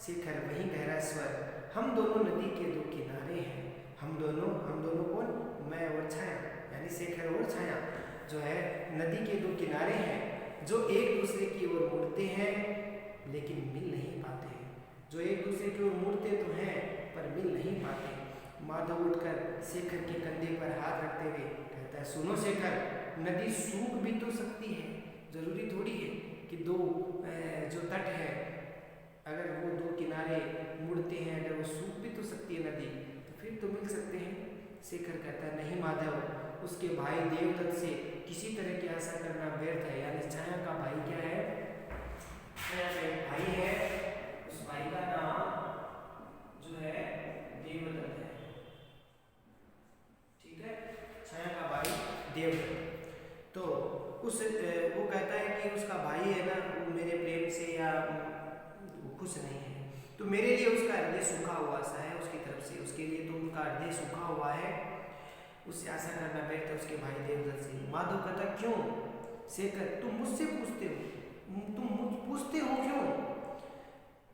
शेखर वही गहरा स्वर, हम दोनों नदी के दो किनारे हैं। हम दोनों कौन? मैं और छाया, यानी शेखर और छाया जो है नदी के दो किनारे हैं, जो एक दूसरे की ओर मुड़ते हैं लेकिन मिल नहीं पाते हैं। जो एक दूसरे की ओर मुड़ते तो हैं पर मिल नहीं पाते। माधव उठकर शेखर के कंधे पर हाथ रखते हुए कहता है, सुनो शेखर, नदी सूख भी तो सकती है, जरूरी थोड़ी है कि दो जो तट है, अगर वो दो किनारे मुड़ते हैं, अगर वो सूख भी तो सकती है नदी, तो फिर तो मिल सकते हैं। शेखर कहता है नहीं माधव, उसके भाई देवदत्त से किसी तरह की आशा करना व्यर्थ है। यानी छाया का भाई क्या है, छाया का एक भाई है, उस भाई का नाम जो है देवदत्त है, ठीक है, छाया का भाई देवदत्त। तो उस वो कहता है कि उसका भाई है ना, वो मेरे प्रेम से या खुश नहीं है, तो मेरे लिए उसका हृदय सूखा हुआ सा है, उसकी तरफ से उसके लिए तो उनका हृदय सूखा हुआ है, उससे आशा करना व्यर्थ है उसके भाई देवदत्त से। माधव कहता क्यों? शेखर, तुम मुझसे पूछते हो, तुम मुझ पूछते हो क्यों?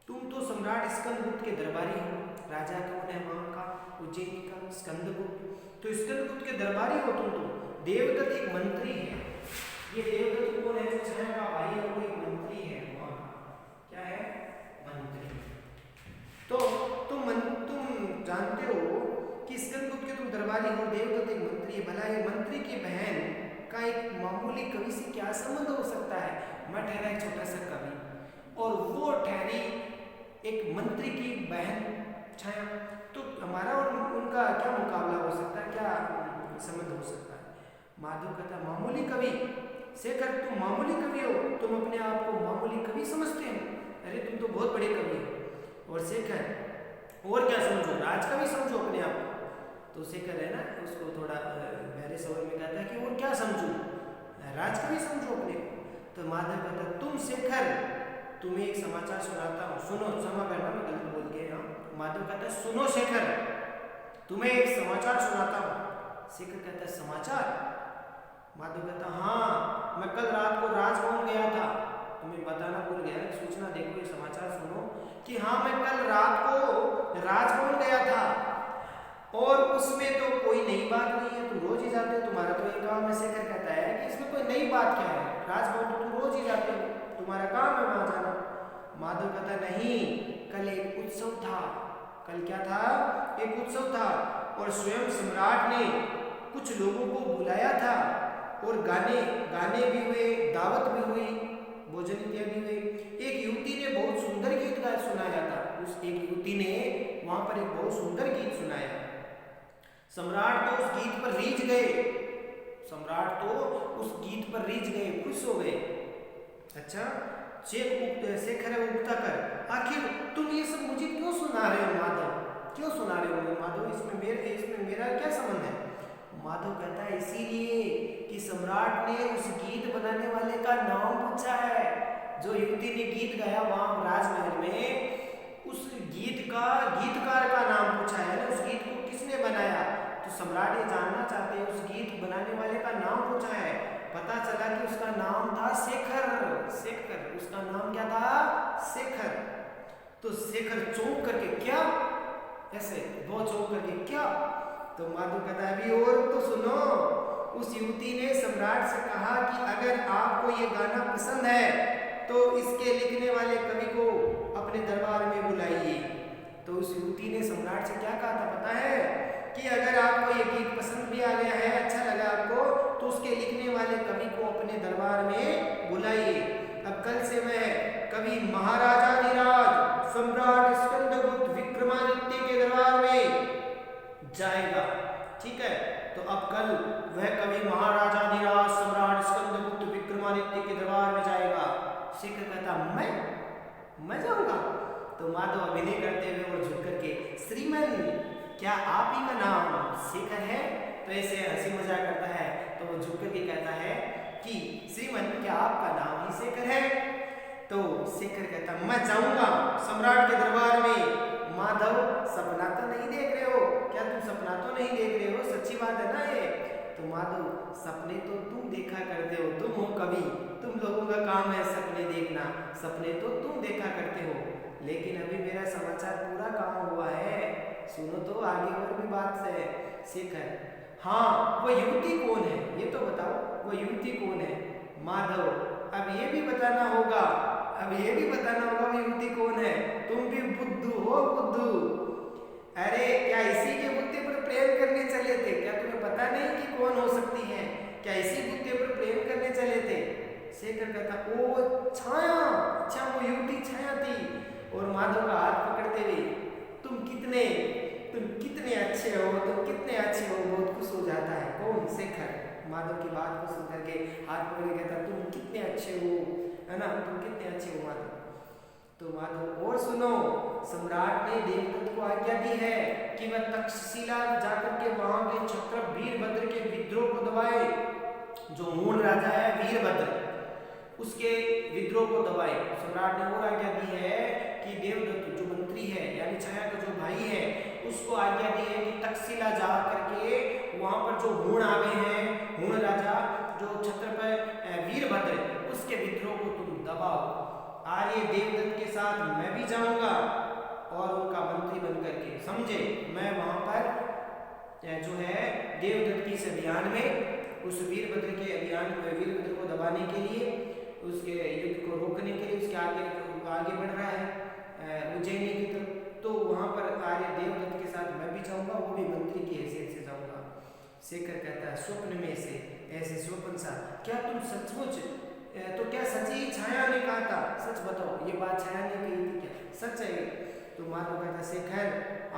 तुम तो सम्राट स्कंदगुप्त के दरबारी हो। राजा कौन है वहाँ का? उज्जैन का स्कंदगुप्त। तो स्कंदगुप्त के दरबारी हो तुम तो। देवदत्त एक मंत्री है, ये देवदत्त कौन है? छाया का भाई है, वो एक मंत्री है वहाँ का। क्या है? मंत्री। तो तुम जानते हो कि स्कंदगुप्त के तुम दरबारी वाली और देवदत्त एक मंत्री है, भला ये मंत्री की बहन का एक मामूली कवि से क्या संबंध हो सकता है? मैं ठहरा एक छोटा सा कवि और वो ठहरी एक मंत्री की बहन छाया, तो हमारा और उनका क्या मुकाबला हो सकता है, क्या संबंध हो सकता है? माधव कहता मामूली कवि। शेखर तुम मामूली कवि हो, तुम अपने आप को मामूली कवि समझते हो? अरे तुम तो बहुत बड़े कवि हो। और शेखर और क्या समझो, राजकवि समझो अपने आप को। तो शेखर है ना उसको थोड़ा गहरे स्वर में कहता है कि और क्या समझूं, राजकवि समझो अपने को। तो माधव कहता तुम शेखर, तुम्हें एक समाचार सुनाता हूँ, सुनो। क्षमा करना मैं गलत बोल गया यहाँ। माधव कहता है सुनो शेखर, तुम्हें एक समाचार सुनाता हूँ। शेखर कहता है समाचार? माधव कहता हाँ, मैं कल रात को राजभवन गया था, तुम्हें बताना भूल गया, सूचना देखो, ये समाचार सुनो कि हाँ मैं कल रात को राजभवन गया था और उसमें तो कोई नई बात नहीं है, तुम रोज ही जाते हो, तुम्हारा तो ये काम है। शेखर कहता है कि इसमें कोई नई बात क्या है, राजभवन तो तुम रोज ही जाते हो, तुम्हारा काम है वहां जाना। माधव कहता नहीं, कल एक उत्सव था। कल क्या था? एक उत्सव था और स्वयं सम्राट ने कुछ लोगों को बुलाया था और गाने भी हुए, दावत भी हुई, भोजन इत्यादि हुए। एक युवती ने बहुत सुंदर गीत गाया सुनाया था, उस एक युवती ने वहां पर एक बहुत सुंदर गीत सुनाया। सम्राट तो उस गीत पर रीझ गए, सम्राट तो उस गीत पर रीझ गए, खुश हो गए। अच्छा, शेखर है उगता कर, आखिर तुम ये सब मुझे क्यों सुना रहे हो माधव, क्यों सुना रहे हो माधव, इसमें मेरा क्या संबंध है? माधव कहता है इसीलिए कि सम्राट ने उस गीत बनाने वाले का नाम पूछा है। जो युवती ने गीत गाया वहां राजमहल में, उस गीत का गीतकार का नाम पूछा है, उस गीत को किसने बनाया। तो सम्राट ये जानना चाहते हैं, उस गीत बनाने वाले का नाम पूछा है। पता चला कि उसका नाम था शेखर। शेखर, उसका नाम क्या था? शेखर। तो शेखर चौंक करके, क्या? ऐसे बहुत चौंक करके, क्या? तो माधव कहता है अभी और तो सुनो। उस युवती ने सम्राट से कहा कि अगर आपको ये गाना पसंद है तो इसके लिखने वाले कवि को अपने दरबार में बुलाइए। तो उस युवती ने सम्राट से क्या कहा था पता है? कि अगर आपको ये गीत पसंद भी आ गया है, अच्छा लगा आपको, तो उसके लिखने वाले कवि को अपने दरबार में बुलाइए। अब कल से मैं कवि महाराजाधिराज सम्राट स्कंदगुप्त विक्रमादित्य के दरबार में जाएगा, ठीक है? तो अब कल वह कवि महाराजाधिराज सम्राट स्कंदगुप्त विक्रमादित्य के दरबार में जाएगा। शेखर कहता मैं जाऊंगा? तो माधव अभिनय करते हुए और झुक करके, श्रीमन क्या आप ही का नाम शेखर है? तो ऐसे हंसी मजाक करता है। तो वो झुक करके कहता है कि श्रीमन क्या आपका नाम ही शेखर है? तो शेखर कहता मैं जाऊंगा सम्राट के दरबार में। माधव सपना तो नहीं देख रहे हो क्या? तुम सपना तो नहीं देख रहे हो, सच्ची बात है ना ये? तो माधव सपने तो तुम देखा करते हो, तुम हो कवि, तुम लोगों का काम है सपने देखना, सपने तो तुम देखा करते हो, लेकिन अभी मेरा समाचार पूरा काम हुआ है, सुनो तो आगे और भी बात है। शेखर हाँ, वो युवती कौन है ये तो बताओ, वो युवती कौन है? माधव अब ये भी बताना होगा, अब ये भी बताना होगा वो युवती कौन है। तुम भी बुद्धू हो, बुद्धू। अरे क्या इसी के बुद्धि पर प्रेम करने चले थे क्या? तुम्हें पता नहीं कि कौन हो सकती है? क्या इसी बुद्धि पर प्रेम करने चले थे? शेखर कहता ओ छाया, अच्छा वो युवती छाया थी। और माधव का हाथ पकड़ते हुए तुम कितने अच्छे हो, तुम कितने अच्छे हो, बहुत खुश हो जाता है। कौन? शेखर माधव की बात को सुन करके हाथ पकड़ कहता तुम कितने अच्छे हो, है ना, तुम कितने अच्छे हो माधव। तो माधव और सुनो, सम्राट ने देवदत्त को आज्ञा दी है कि वह तक्षशिला जाकर के वहां के क्षत्रप वीरभद्र के विद्रोह को दबाए। जो मूल राजा है वीरभद्र, उसके विद्रोह को दबाए। सम्राट ने और आज्ञा दी है कि देवदत्त जो मंत्री है यानी छाया का जो भाई है उसको आज्ञा दी है कि तक्षशिला जा करके वहां पर जो हूण आ गए हैं, हूण राजा जो छत्रपति वीरभद्र, उसके विद्रोह को तुम दबाओ। आर्य देवदत्त के साथ मैं भी जाऊंगा और उनका मंत्री बन करके, समझे? मैं वहां पर जो है देवदत्त की इस अभियान में, उस वीरभद्र के अभियान में, वीरभद्र को दबाने के लिए, उसके युद्ध को रोकने के लिए, उसके आगे बढ़ रहा है उज्जैनी की तरफ, तो वहां पर आर्य देवदत्त के साथ मैं भी जाऊंगा, वो भी मंत्री की हैसियत से जाऊंगा। शेखर कहता है स्वप्न में से ऐसे स्वप्न सा, क्या तुम सचमुच, तो क्या सच्ची छाया ने कहा था, सच बताओ ये बात छाया ने कही थी क्या, सच है? तो माधव कहता शेखर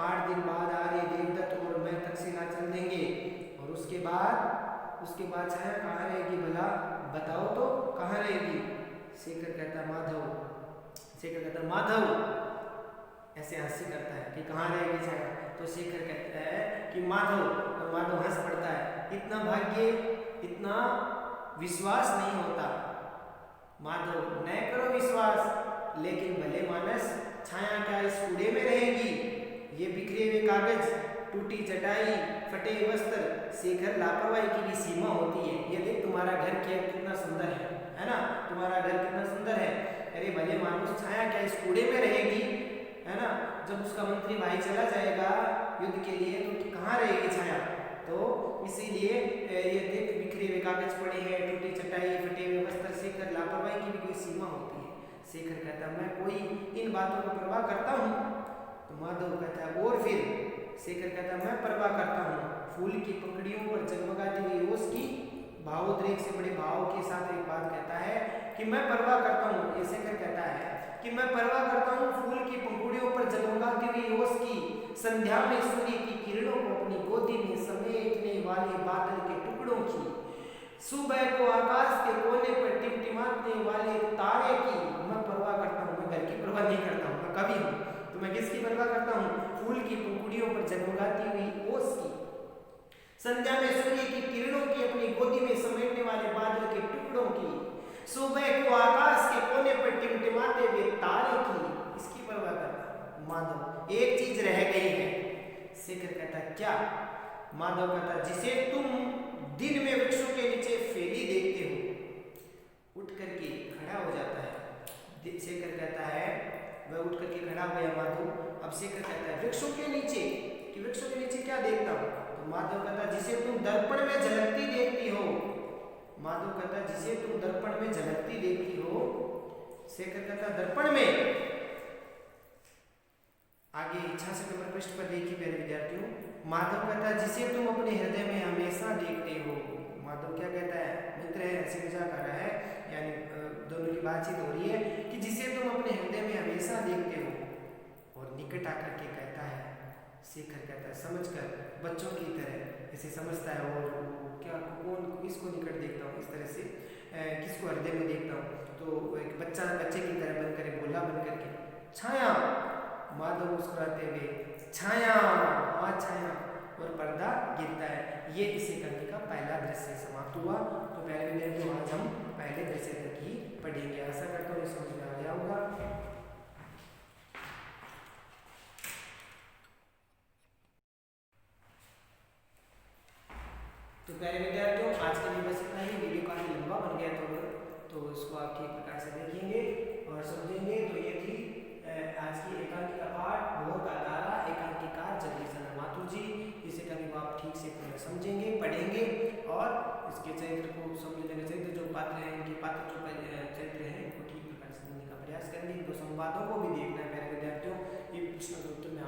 8 दिन बाद आर्य देवदत्त और मैं तक्षशिला चल देंगे, और उसके बाद छाया कहाँ रहेगी भला, बताओ तो कहाँ रहेगी? शेखर कहता माधव ऐसे हंसी करता है कि कहाँ रहेगी छाया, तो शेखर कहता है कि माधव, और माधव हंस पड़ता है, इतना भाग्य, इतना विश्वास नहीं होता माधव, न करो विश्वास, लेकिन भले मानस छाया क्या इस कूड़े में रहेगी? ये बिखरे हुए कागज, टूटी चटाई, फटे वस्त्र, शेखर लापरवाही की भी सीमा होती है। ये देख तुम्हारा घर क्या कितना सुंदर है ना, तुम्हारा घर कितना सुंदर है, अरे भले मानुस छाया क्या इस कूड़े में रहेगी, है ना? जब उसका मंत्री भाई चला जाएगा युद्ध के लिए तो कहाँ रहेगी छाया? तो इसीलिए ये देख बिखरे हुए कागज पड़े हैं, टूटी चटाई, फटे हुए वस्त्र, शेखर लापरवाही की भी कोई सीमा होती है। शेखर कहता मैं कोई इन बातों को परवाह करता हूँ? तो माधव कहता है और फिर? शेखर कहता मैं परवाह करता हूँ फूल की पंखुड़ियों पर जगमगाती हुई ओस की, भावोद्रेक से बड़े भाव के साथ एक बात कहता है कि मैं परवाह करता हूँ, ये शेखर कहता है कि मैं परवाह करता हूँ फूल की पंखुड़ियों पर जगमगाती हुई ओस की, संध्या में सूर्य की किरणों को अपनी गोदी में समेटने वाले बादल के टुकड़ों की, सुबह को आकाश के कोने पर टिमटिमाने वाले तारे की मैं परवाह करता हूँ। मैं घर की परवाह नहीं करता हूँ, मैं कवि हूँ, तो मैं किसकी परवाह करता हूँ? फूल की पंखुड़ियों पर जगमगाती हुई ओस की, संध्या में सूर्य की किरणों की अपनी गोदी में समेटने वाले बादल के टुकड़ों की, सुबह को आकाश के कोने पर टिमटिमाते हुए तारे की, इसकी परवाह करता माधव। एक चीज रह गई है। शेखर कहता क्या? माधव कहता जिसे तुम दिन में वृक्षों के नीचे फैली देखते हो। उठ करके खड़ा हो जाता है। शेखर कहता है वह उठ करके खड़ा हो गया माधव। अब शेखर कहता है वृक्षों के नीचे, कि वृक्षों के नीचे क्या देखता हूँ? तो माधव कहता जिसे तुम दर्पण में झलकती देखती हो। माधव कहता जिसे तुम दर्पण में झलकती देखती हो। शेखर कहता दर्पण में। आगे 66 नंबर पृष्ठ पर देखिए प्यारे विद्यार्थियों। माधव कहता जिसे तुम अपने हृदय में हमेशा देखते हो। माधव क्या कहता है? मित्र है, हंसी मजाक कर रहा है, यानी दोनों की बातचीत हो रही है कि जिसे तुम अपने हृदय में हमेशा देखते हो। और निकट आकर के कहता है, शेखर कहता है समझकर बच्चों की तरह इसे समझता है, और क्या कौन किसको निकट देखता हूँ, इस तरह से किसको हृदय में देखता हूँ। तो एक बच्चे की तरह बनकर बोला बन करके छाया। माधव मुस्कुराते हुए छाया, हाँ छाया, और पर्दा गिरता है। ये इसी कहानी का पहला दृश्य समाप्त हुआ। तो पहले विद्यार्थियों आज हम पहले दृश्य तक ही पढ़ेंगे। आशा करता हूँ समझ में आ गया होगा। तो प्यारे विद्यार्थियों आज के लिए बस इतना ही। वीडियो काफी लंबा बन गया तो इसको आप ठीक प्रकार से देखेंगे और समझेंगे। तो ये थी आज की एकांकिका पाठ भोर का तारा, एकांकिकार जगदीश माथुर जी। इसे कभी आप ठीक से समझेंगे, पढ़ेंगे और इसके चरित्र को समझने का, चरित्र जो पात्र हैं, इनके पात्र जो चरित्र हैं इनको ठीक प्रकार से समझने का प्रयास करेंगे। इनको संवादों को भी देखना है प्यारे विद्यार्थियों। ये प्रश्न उत्तर में